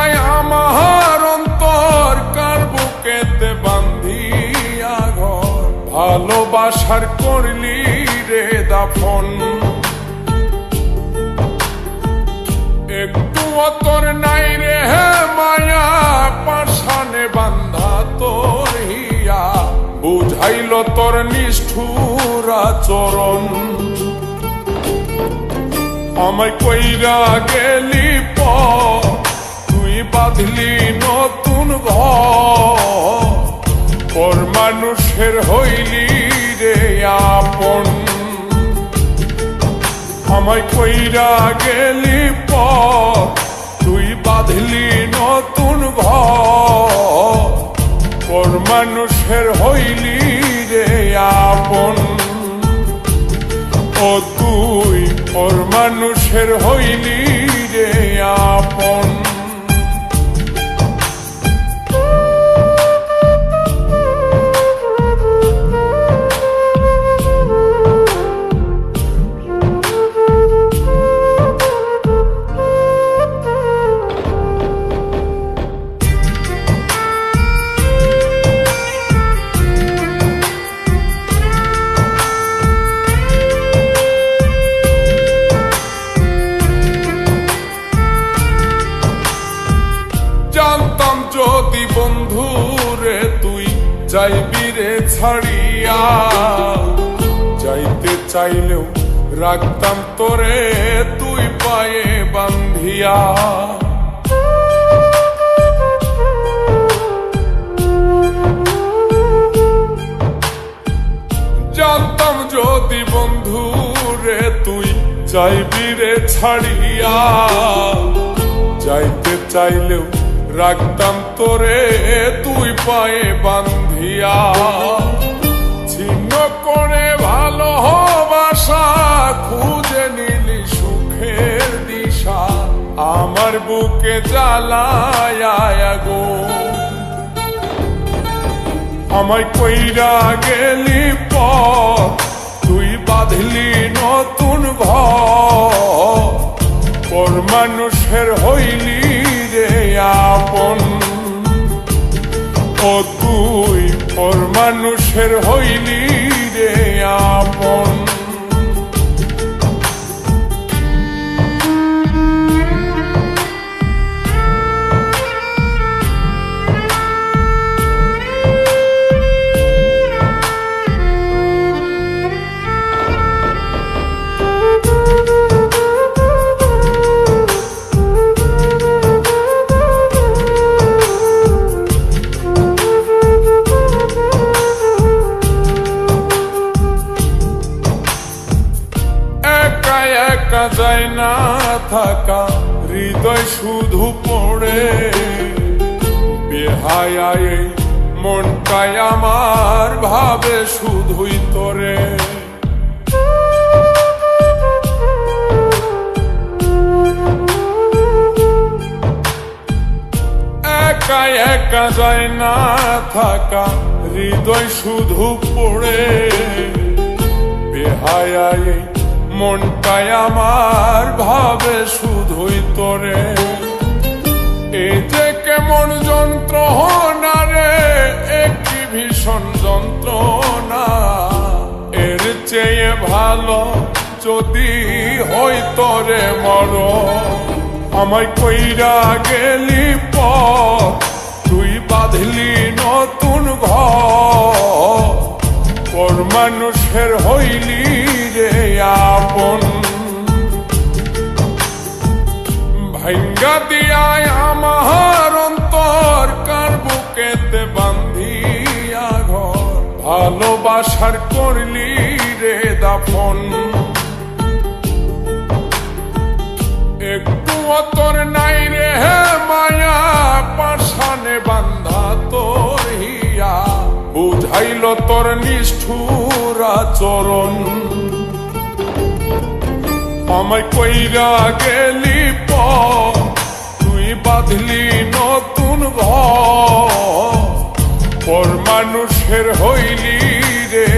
দিয়ায় আমার অন্তর কার বুকেতে বান্ধিয়া ঘর, ভালোবাসার করলি রে দাফন। একটু তোর নাই রে মায়া, পাশানে বান্ধা তোর হিয়া, বুঝাইল তোর নিষ্ঠুর আচরণ। আমায় কইরা গেলি পর, তুই বাঁধলি নতুন ঘর, পর মানুষের হইলি রে আপন। আমায় কইরা গেলি পর, তুই বাঁধলি নতুন ঘর, পর মানুষের হইলি রে আপন। ও তুই পর মানুষের হইলি রে আপন। জানতাম যদি বন্ধু রে তুই যাইবি রে ছাড়িয়া, যাইতে চাইলেও রাখতাম তোরে তুই পায়ে বান্ধিয়া। জানতাম যদি বন্ধু রে তুই যাইবি রে ছাড়িয়া, যাইতে চাইলেও রাখতাম তোরে তুই পায়ে বান্ধিয়া। ছিন্ন করে ভালোবাসা খুঁজে নিলি সুখের দিশা, আমার বুকে জ্বালায় আগুন। আমায় কইরা গেলি পর, তুই বাঁধলি নতুন ঘর, পর মানুষের হইলি রে আপন। ও তুই পর মানুষের হইলি রে আপন। একা যায় না থাকা, হৃদয় শুধু পড়ে, বেহায়ায় মনটাই আমার ভাবে শুধুই তোরে। একা একা যায় না থাকা, হৃদয় শুধু পড়ে, বেহায়ায় মনটাই আমার ভাবে শুধুই তোরে। এই যে কেমন যন্ত্রণা রে, একটি ভীষণ যন্ত্রণা, এর চেয়ে ভালো যদি হইতো রে মরণ। আমায় কইরা গেলি পর, তুই বাঁধলি নতুন ঘর, পর মানুষের হইলি রে আপন। ভাঙ্গা দিয়ায় আমার অন্তর কার বুকেতে বান্ধিয়া ঘর, ভালোবাসার করলি রে দাফন। একটু তোর নাই রে মায়া, পাশানে বান্ধা তোর হিয়া, বুঝাইল তোর নিষ্ঠুর আচরণ। আমায় কইরা গেলি পর, তুই বাঁধলি নতুন ঘর, পর মানুষের হইলি রে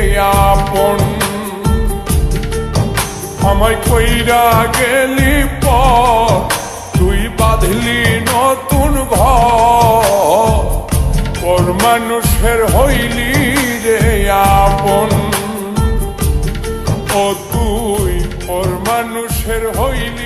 আপন। আমায় কইরা গেলি পর, তুই বাঁধলি নতুন ঘর পর মানুষের হইলি রে আপন ও তুই পর মানুষের হইলি